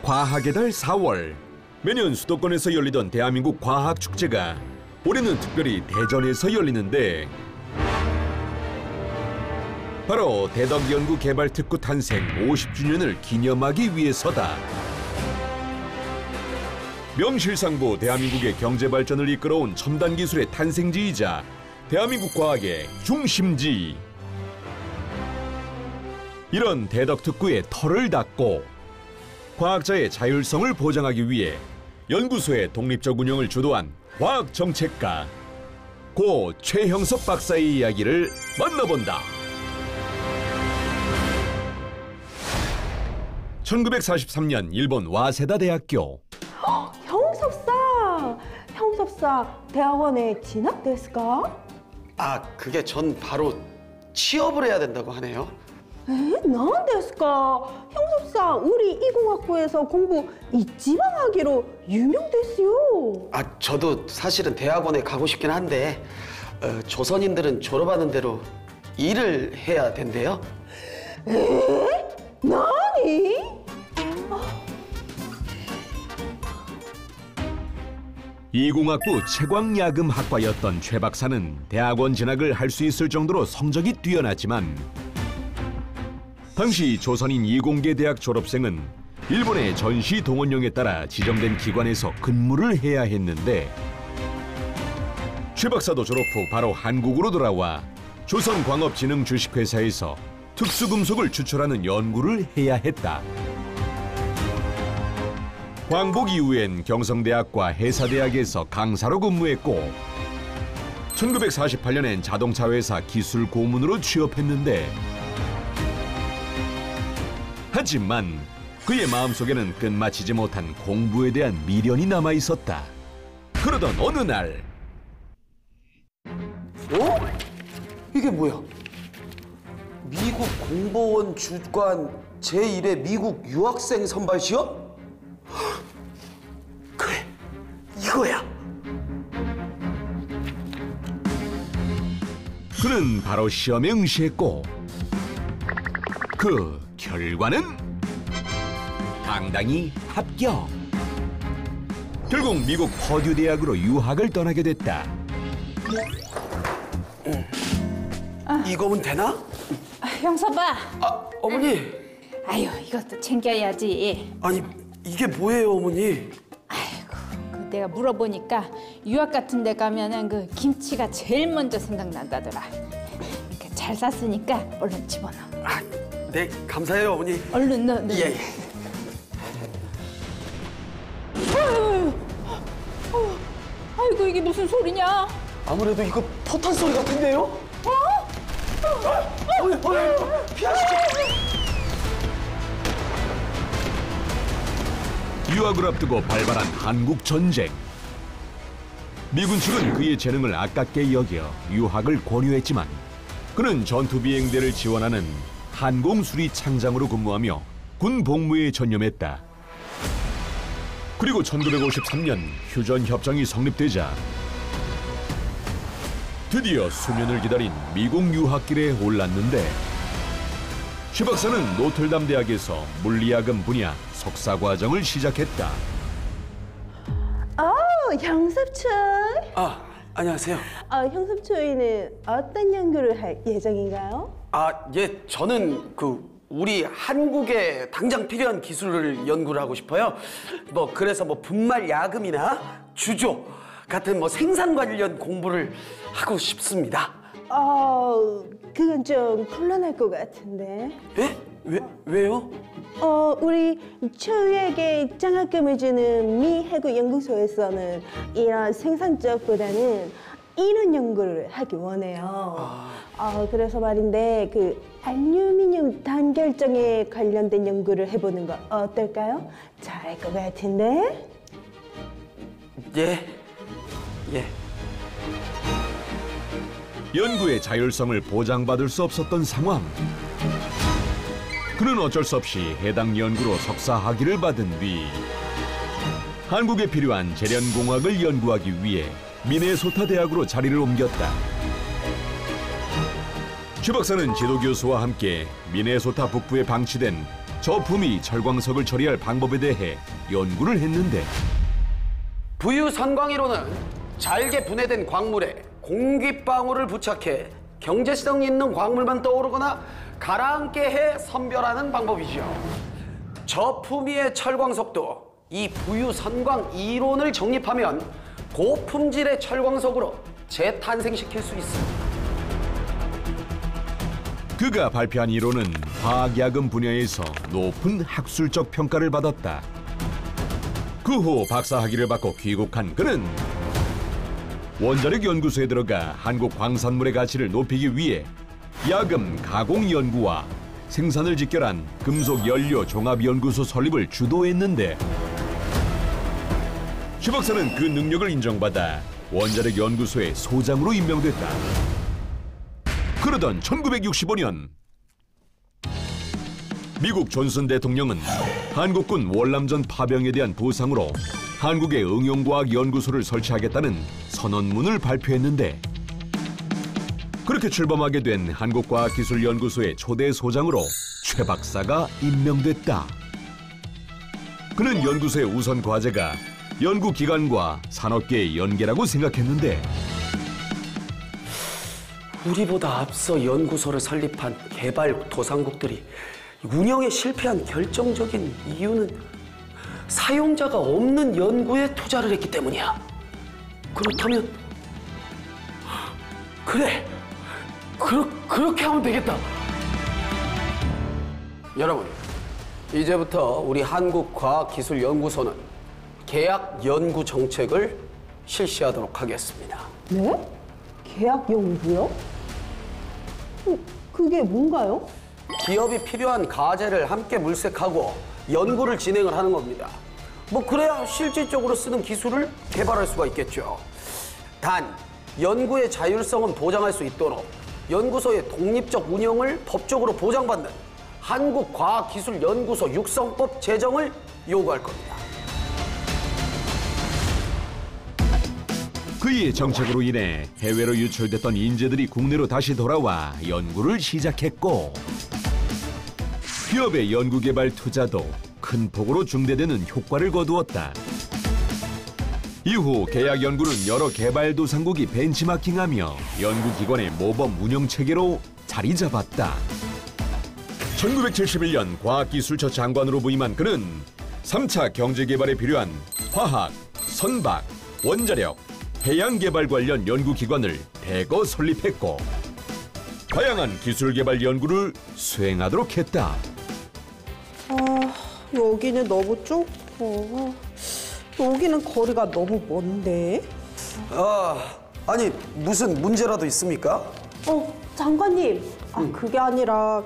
과학의 달 4월. 매년 수도권에서 열리던 대한민국 과학축제가 올해는 특별히 대전에서 열리는데 바로 대덕연구개발특구 탄생 50주년을 기념하기 위해서다. 명실상부 대한민국의 경제발전을 이끌어온 첨단 기술의 탄생지이자 대한민국 과학의 중심지. 이런 대덕특구의 털을 닫고 과학자의 자율성을 보장하기 위해 연구소의 독립적 운영을 주도한 과학정책가 고 최형섭 박사의 이야기를 만나본다. 1943년 일본 와세다 대학교. 형섭사 대학원에 진학됐을까? 아, 그게 전 바로 취업을 해야 된다고 하네요. 에? 난데스까? 형섭사 우리 이공학부에서 공부 이지방하기로 유명됐어요. 아, 저도 사실은 대학원에 가고 싶긴 한데 조선인들은 졸업하는 대로 일을 해야 된대요. 에? 나니? 이공학부 채광야금학과였던 최 박사는 대학원 진학을 할 수 있을 정도로 성적이 뛰어났지만 당시 조선인 이공계 대학 졸업생은 일본의 전시 동원령에 따라 지정된 기관에서 근무를 해야 했는데 최 박사도 졸업 후 바로 한국으로 돌아와 조선광업진흥 주식회사에서 특수금속을 추출하는 연구를 해야 했다. 광복 이후엔 경성대학과 해사대학에서 강사로 근무했고 1948년엔 자동차회사 기술고문으로 취업했는데 하지만 그의 마음속에는 끝마치지 못한 공부에 대한 미련이 남아있었다. 그러던 어느 날 이게 뭐야? 미국 공보원 주관 제1회 미국 유학생 선발 시험? 그래, 이거야. 그는 바로 시험에 응시했고 그 결과는 당당히 합격. 결국 미국 퍼듀 대학으로 유학을 떠나게 됐다. 이거면 되나? 형섭아. 아, 어머니. 아유, 이것도 챙겨야지. 아니, 이게 뭐예요, 어머니? 아이고, 내가 물어보니까 유학 같은 데 가면은 그 김치가 제일 먼저 생각난다더라. 그러니까 잘 샀으니까 얼른 집어넣어. 아, 네, 감사해요, 어머니. 얼른 넣어. 예. 아이고, 이게 무슨 소리냐? 아무래도 이거 포탄 소리 같은데요? 피하시죠. 유학을 앞두고 발발한 한국 전쟁. 미군 측은 그의 재능을 아깝게 여겨 유학을 권유했지만 그는 전투 비행대를 지원하는 항공수리 창장으로 근무하며 군 복무에 전념했다. 그리고 1953년 휴전 협정이 성립되자 드디어 수년을 기다린 미국 유학길에 올랐는데 최 박사는 노틀담 대학에서 물리학은 분야 석사 과정을 시작했다. 형섭초이. 아, 안녕하세요. 형섭초이는 어떤 연구를 할 예정인가요? 아, 예, 저는 우리 한국에 당장 필요한 기술을 연구를 하고 싶어요. 그래서 분말 야금이나 주조 같은 생산 관련 공부를 하고 싶습니다. 그건 좀 곤란할 것 같은데. 예? 왜요? 우리 초유에게 장학금을 주는 미 해군 연구소에서는 이런 생산 쪽보다는 이런 연구를 하기 원해요. 그래서 말인데 알루미늄 단결정에 관련된 연구를 해보는 거 어떨까요? 잘할 것 같은데. 예. 연구의 자율성을 보장받을 수 없었던 상황. 그는 어쩔 수 없이 해당 연구로 석사 학위를 받은 뒤 한국에 필요한 재련공학을 연구하기 위해 미네소타 대학으로 자리를 옮겼다. 최 박사는 지도교수와 함께 미네소타 북부에 방치된 저품위 철광석을 처리할 방법에 대해 연구를 했는데 부유선광이로는 잘게 분해된 광물에 공기방울을 부착해 경제성 있는 광물만 떠오르거나 가라앉게 해 선별하는 방법이죠. 저품위의 철광석도 이 부유선광 이론을 정립하면 고품질의 철광석으로 재탄생시킬 수 있습니다. 그가 발표한 이론은 화학야금 분야에서 높은 학술적 평가를 받았다. 그 후 박사학위를 받고 귀국한 그는 원자력 연구소에 들어가 한국 광산물의 가치를 높이기 위해 야금 가공 연구와 생산을 직결한 금속 연료 종합 연구소 설립을 주도했는데 최 박사는 그 능력을 인정받아 원자력 연구소의 소장으로 임명됐다. 그러던 1965년 미국 존슨 대통령은 한국군 월남전 파병에 대한 보상으로 한국의 응용과학연구소를 설치하겠다는 선언문을 발표했는데 그렇게 출범하게 된 한국과학기술연구소의 초대 소장으로 최 박사가 임명됐다. 그는 연구소의 우선 과제가 연구기관과 산업계의 연계라고 생각했는데 우리보다 앞서 연구소를 설립한 개발도상국들이 운영에 실패한 결정적인 이유는 사용자가 없는 연구에 투자를 했기 때문이야. 그렇다면 그래, 그렇게 하면 되겠다. 여러분, 이제부터 우리 한국과학기술연구소는 계약 연구 정책을 실시하도록 하겠습니다. 네? 계약 연구요? 그게 뭔가요? 기업이 필요한 가제를 함께 물색하고 연구를 진행을 하는 겁니다. 뭐 그래야 실질적으로 쓰는 기술을 개발할 수가 있겠죠. 단, 연구의 자율성은 보장할 수 있도록 연구소의 독립적 운영을 법적으로 보장받는 한국과학기술연구소 육성법 제정을 요구할 겁니다. 그의 정책으로 인해 해외로 유출됐던 인재들이 국내로 다시 돌아와 연구를 시작했고 기업의 연구개발 투자도 큰 폭으로 증대되는 효과를 거두었다. 이후 계약 연구는 여러 개발도상국이 벤치마킹하며 연구기관의 모범 운영체계로 자리 잡았다. 1971년 과학기술처 장관으로 부임한 그는 3차 경제개발에 필요한 화학, 선박, 원자력, 해양개발 관련 연구기관을 대거 설립했고 다양한 기술개발 연구를 수행하도록 했다. 여기는 너무 좁고 여기는 거리가 너무 먼데. 아니 무슨 문제라도 있습니까? 장관님. 그게 아니라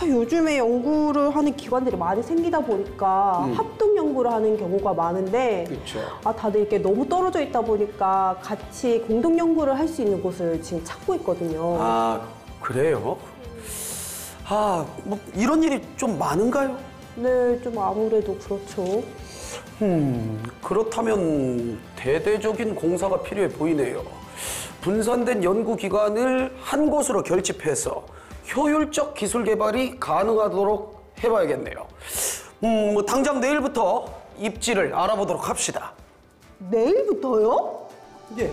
요즘에 연구를 하는 기관들이 많이 생기다 보니까 합동 연구를 하는 경우가 많은데 그렇죠. 다들 이렇게 너무 떨어져 있다 보니까 같이 공동 연구를 할 수 있는 곳을 지금 찾고 있거든요. 그래요? 뭐 이런 일이 좀 많은가요? 네, 좀 아무래도 그렇죠. 그렇다면 대대적인 공사가 필요해 보이네요. 분산된 연구기관을 한 곳으로 결집해서 효율적 기술 개발이 가능하도록 해봐야겠네요. 뭐 당장 내일부터 입지를 알아보도록 합시다. 내일부터요? 예.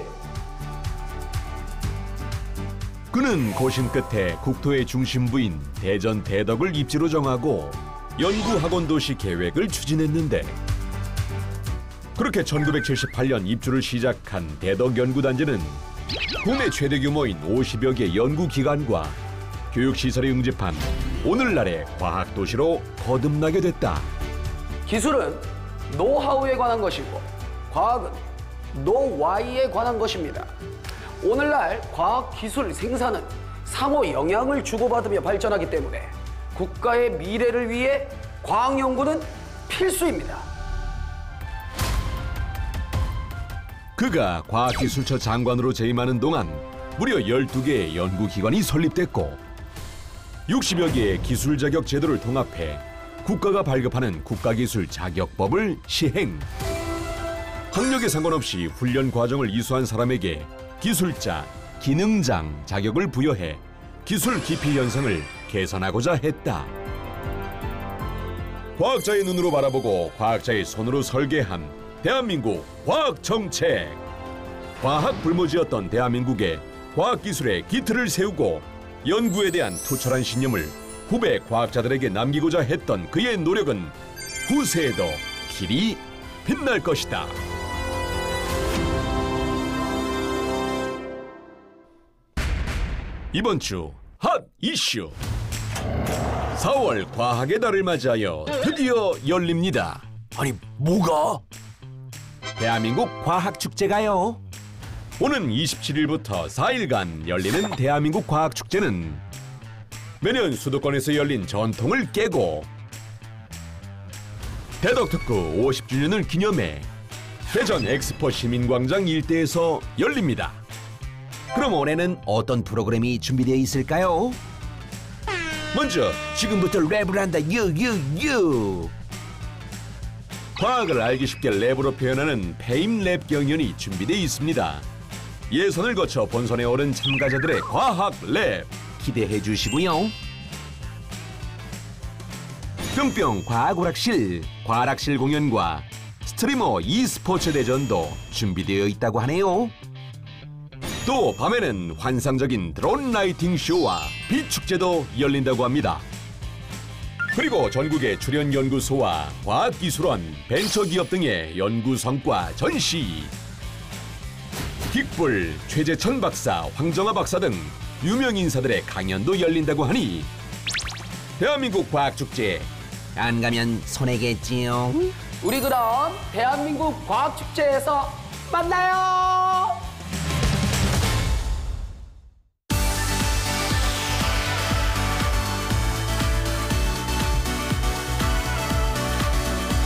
그는 고심 끝에 국토의 중심부인 대전 대덕을 입지로 정하고 연구학원 도시 계획을 추진했는데 그렇게 1978년 입주를 시작한 대덕연구단지는 국내 최대 규모인 50여 개 연구기관과 교육시설이 응집한 오늘날의 과학도시로 거듭나게 됐다. 기술은 노하우에 관한 것이고 과학은 노와이에 관한 것입니다. 오늘날 과학기술 생산은 상호 영향을 주고받으며 발전하기 때문에 국가의 미래를 위해 과학연구는 필수입니다. 그가 과학기술처 장관으로 재임하는 동안 무려 12개의 연구기관이 설립됐고 60여 개의 기술 자격 제도를 통합해 국가가 발급하는 국가기술 자격법을 시행. 학력에 상관없이 훈련 과정을 이수한 사람에게 기술자, 기능장 자격을 부여해 기술 기피 현상을 개선하고자 했다. 과학자의 눈으로 바라보고 과학자의 손으로 설계한 대한민국 과학 정책. 과학 불모지였던 대한민국의 과학기술의 기틀을 세우고 연구에 대한 투철한 신념을 후배 과학자들에게 남기고자 했던 그의 노력은 후세에도 길이 빛날 것이다. 이번 주 핫 이슈. 4월 과학의 달을 맞이하여 드디어 열립니다. 아니 뭐가? 대한민국 과학축제가요. 오는 27일부터 4일간 열리는 대한민국 과학축제는 매년 수도권에서 열린 전통을 깨고 대덕특구 50주년을 기념해 대전 엑스포 시민광장 일대에서 열립니다. 그럼 올해는 어떤 프로그램이 준비되어 있을까요? 먼저 지금부터 랩을 한다 유유유. 과학을 알기 쉽게 랩으로 표현하는 페임 랩 경연이 준비되어 있습니다. 예선을 거쳐 본선에 오른 참가자들의 과학 랩 기대해 주시고요. 뿅뿅 과학오락실, 과락실 공연과 스트리머 e스포츠 대전도 준비되어 있다고 하네요. 또 밤에는 환상적인 드론 라이팅 쇼와 빛 축제도 열린다고 합니다. 그리고 전국의 출연 연구소와 과학기술원, 벤처기업 등의 연구 성과 전시. 긱불, 최재천 박사, 황정아 박사 등 유명 인사들의 강연도 열린다고 하니 대한민국 과학축제 안 가면 손해겠지요. 우리 그럼 대한민국 과학축제에서 만나요.